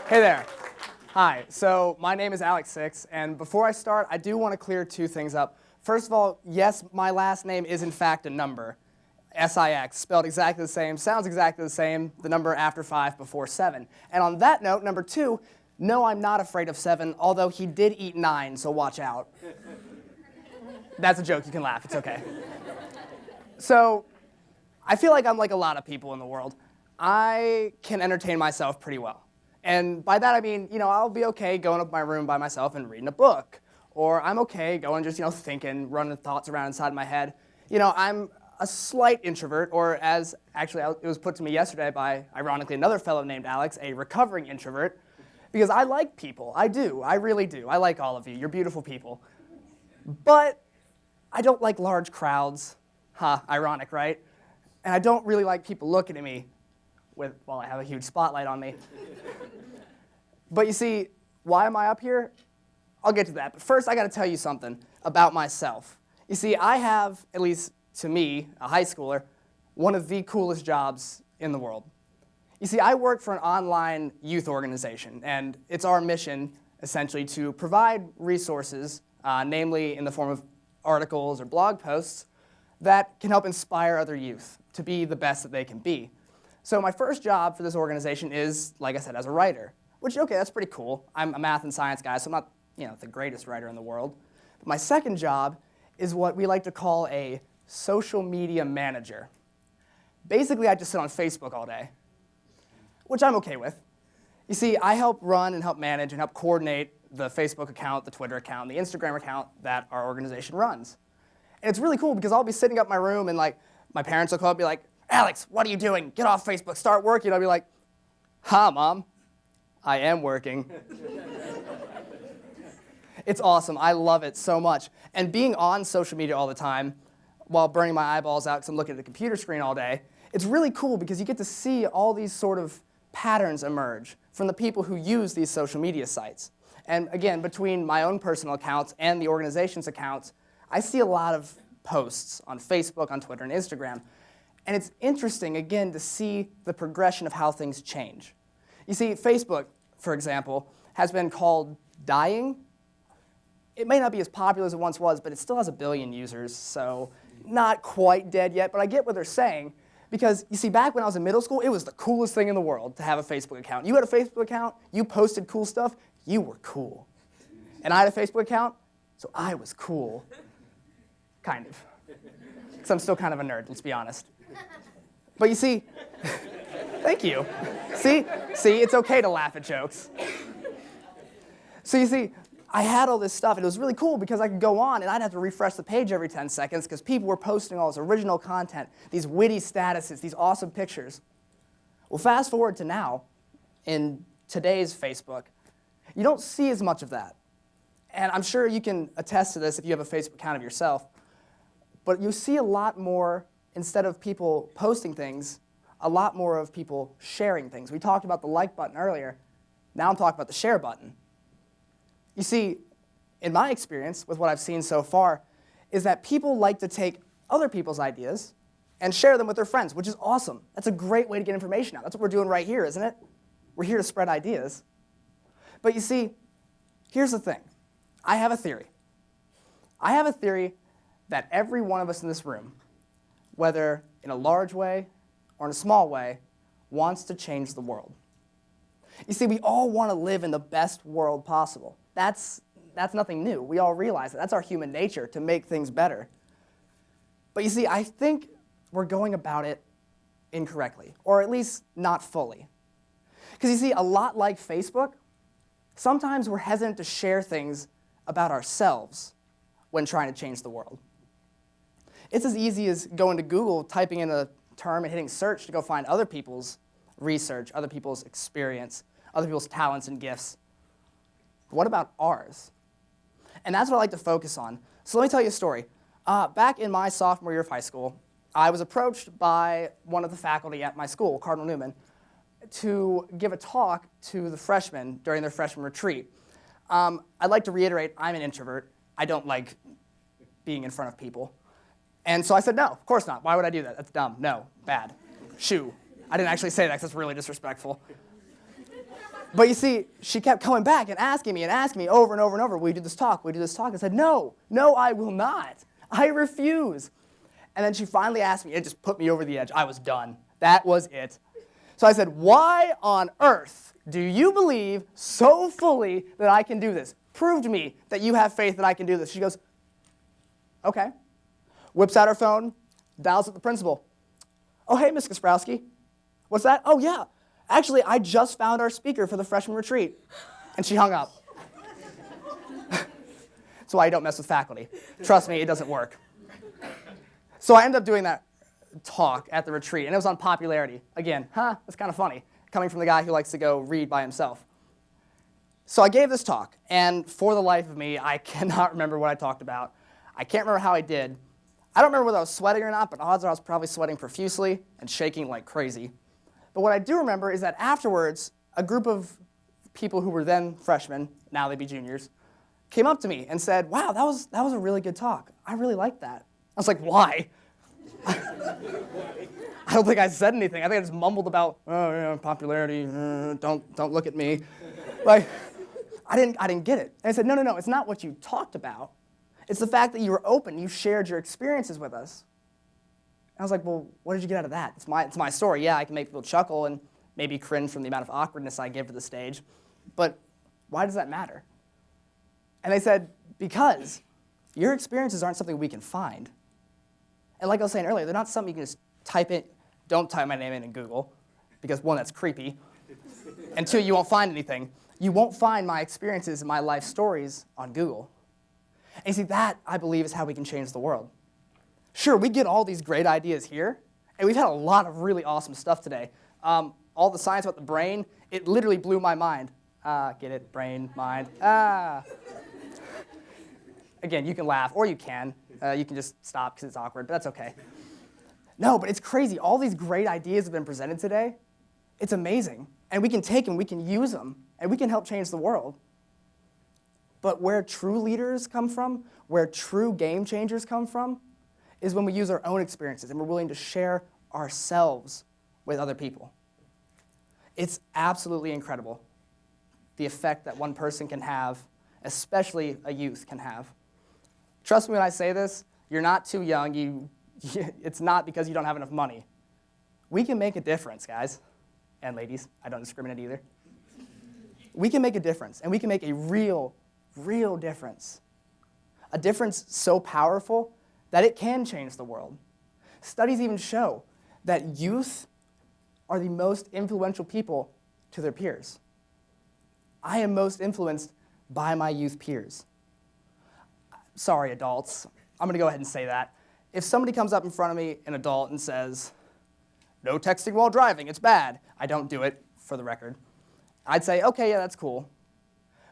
Hey there. Hi. So my name is Alex Six, and before I start, I do want to clear two things up. First of all, yes, my last name is in fact a number. S-I-X, spelled exactly the same, sounds exactly the same, the number after 5 before 7. And on that note, number 2, no, I'm not afraid of 7, although he did eat 9, so watch out. That's a joke, you can laugh, it's okay. So, I feel like I'm like a lot of people in the world. I can entertain myself pretty well. And by that I mean, I'll be okay going up my room by myself and reading a book. Or I'm okay going just, thinking, running thoughts around inside my head. I'm a slight introvert, or as actually it was put to me yesterday by, ironically, another fellow named Alex, a recovering introvert, because I like people. I do. I really do. I like all of you. You're beautiful people. But I don't like large crowds. Ironic, right? And I don't really like people looking at me while I have a huge spotlight on me. But you see, why am I up here? I'll get to that. But first, I got to tell you something about myself. You see, I have, at least to me, a high schooler, one of the coolest jobs in the world. You see, I work for an online youth organization, and it's our mission, essentially, to provide resources, namely in the form of articles or blog posts, that can help inspire other youth to be the best that they can be. So my first job for this organization is, like I said, as a writer, which, okay, that's pretty cool. I'm a math and science guy, so I'm not, the greatest writer in the world. But my second job is what we like to call a social media manager. Basically, I just sit on Facebook all day, which I'm okay with. You see, I help run and help manage and help coordinate the Facebook account, the Twitter account, the Instagram account that our organization runs. And it's really cool because I'll be sitting up in my room and my parents will call up and be like, Alex, what are you doing? Get off Facebook, start working. I'll be like, Mom, I am working. It's awesome. I love it so much. And being on social media all the time while burning my eyeballs out because I'm looking at the computer screen all day, it's really cool because you get to see all these sort of patterns emerge from the people who use these social media sites. And again, between my own personal accounts and the organization's accounts, I see a lot of posts on Facebook, on Twitter, and Instagram. And it's interesting, again, to see the progression of how things change. You see, Facebook, for example, has been called dying. It may not be as popular as it once was, but it still has 1 billion users, so not quite dead yet, but I get what they're saying. Because, you see, back when I was in middle school, it was the coolest thing in the world to have a Facebook account. You had a Facebook account, you posted cool stuff, you were cool. And I had a Facebook account, so I was cool. Kind of. Because I'm still kind of a nerd, let's be honest. But you see, thank you. See, it's okay to laugh at jokes. So you see, I had all this stuff, and it was really cool because I could go on, and I'd have to refresh the page every 10 seconds because people were posting all this original content, these witty statuses, these awesome pictures. Well, fast forward to now, in today's Facebook, you don't see as much of that. And I'm sure you can attest to this if you have a Facebook account of yourself, but you see a lot more, instead of people posting things, a lot more of people sharing things. We talked about the like button earlier. Now I'm talking about the share button. You see, in my experience with what I've seen so far, is that people like to take other people's ideas and share them with their friends, which is awesome. That's a great way to get information out. That's what we're doing right here, isn't it? We're here to spread ideas. But you see, here's the thing. I have a theory. I have a theory that every one of us in this room, whether in a large way or in a small way, wants to change the world. You see, we all want to live in the best world possible. That's nothing new. We all realize that. That's our human nature, to make things better. But you see, I think we're going about it incorrectly, or at least not fully. Because you see, a lot like Facebook, sometimes we're hesitant to share things about ourselves when trying to change the world. It's as easy as going to Google, typing in a term, and hitting search to go find other people's research, other people's experience, other people's talents and gifts. What about ours? And that's what I like to focus on. So let me tell you a story. Back in my sophomore year of high school, I was approached by one of the faculty at my school, Cardinal Newman, to give a talk to the freshmen during their freshman retreat. I'd like to reiterate, I'm an introvert. I don't like being in front of people. And so I said, no, of course not. Why would I do that? That's dumb. No, bad. Shoo. I didn't actually say that because that's really disrespectful. But you see, she kept coming back and asking me over and over and over, will you do this talk? Will you do this talk? I said, no, I will not. I refuse. And then she finally asked me, it just put me over the edge. I was done. That was it. So I said, why on earth do you believe so fully that I can do this? Prove to me that you have faith that I can do this. She goes, okay. Whips out her phone, dials up the principal. Oh, hey, Ms. Kasprowski. What's that? Oh, yeah. Actually, I just found our speaker for the freshman retreat. And she hung up. That's why you don't mess with faculty. Trust me, it doesn't work. So I ended up doing that talk at the retreat, and it was on popularity. Again, that's kind of funny, coming from the guy who likes to go read by himself. So I gave this talk, and for the life of me, I cannot remember what I talked about. I can't remember how I did. I don't remember whether I was sweating or not, but odds are I was probably sweating profusely and shaking like crazy. But what I do remember is that afterwards, a group of people who were then freshmen, now they'd be juniors, came up to me and said, wow, that was a really good talk. I really liked that. I was like, why? I don't think I said anything. I think I just mumbled about, oh yeah, popularity, don't look at me. Like, I didn't get it. And I said, no, it's not what you talked about. It's the fact that you were open, you shared your experiences with us. And I was like, well, what did you get out of that? It's my story. Yeah, I can make people chuckle and maybe cringe from the amount of awkwardness I give to the stage, but why does that matter? And they said, because your experiences aren't something we can find. And like I was saying earlier, they're not something you can just type in. Don't type my name in Google, because one, that's creepy, and two, you won't find anything. You won't find my experiences and my life stories on Google. And you see, that, I believe, is how we can change the world. Sure, we get all these great ideas here, and we've had a lot of really awesome stuff today. All the science about the brain, it literally blew my mind. Get it? Brain, mind. Again, you can laugh, or you can. You can just stop because it's awkward, but that's okay. No, but it's crazy. All these great ideas have been presented today. It's amazing. And we can take them, we can use them, and we can help change the world. But where true leaders come from, where true game changers come from, is when we use our own experiences and we're willing to share ourselves with other people. It's absolutely incredible, the effect that one person can have, especially a youth can have. Trust me when I say this, you're not too young. It's not because you don't have enough money. We can make a difference, guys and ladies. I don't discriminate either. We can make a difference, and we can make a real difference. A difference so powerful that it can change the world. Studies even show that youth are the most influential people to their peers. I am most influenced by my youth peers. Sorry, adults. I'm going to go ahead and say that. If somebody comes up in front of me, an adult, and says, no texting while driving, it's bad. I don't do it, for the record. I'd say, okay, yeah, that's cool.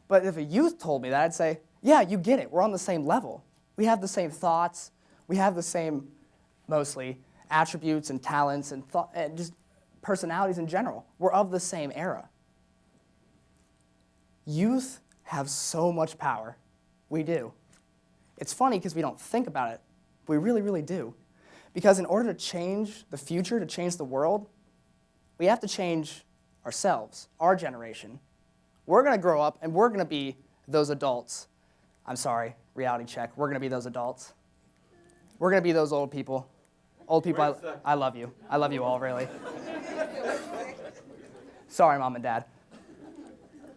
But if a youth told me that, I'd say, yeah, you get it. We're on the same level. We have the same thoughts. We have the same, mostly, attributes and talents and just personalities in general. We're of the same era. Youth have so much power. We do. It's funny because we don't think about it. We really do. Because in order to change the future, to change the world, we have to change ourselves, our generation. We're going to grow up, and we're going to be those adults. I'm sorry, reality check. We're going to be those adults. We're going to be those old people. Old people, I love you. I love you all, really. Sorry, Mom and Dad.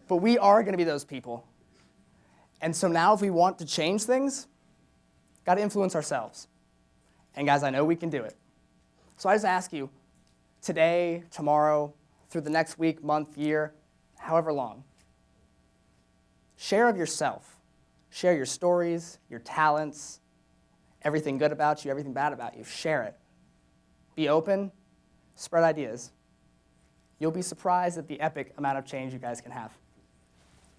But we are going to be those people. And so now if we want to change things, got to influence ourselves. And guys, I know we can do it. So I just ask you, today, tomorrow, through the next week, month, year, however long, share of yourself. Share your stories, your talents, everything good about you, everything bad about you. Share it. Be open. Spread ideas. You'll be surprised at the epic amount of change you guys can have.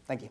Thank you.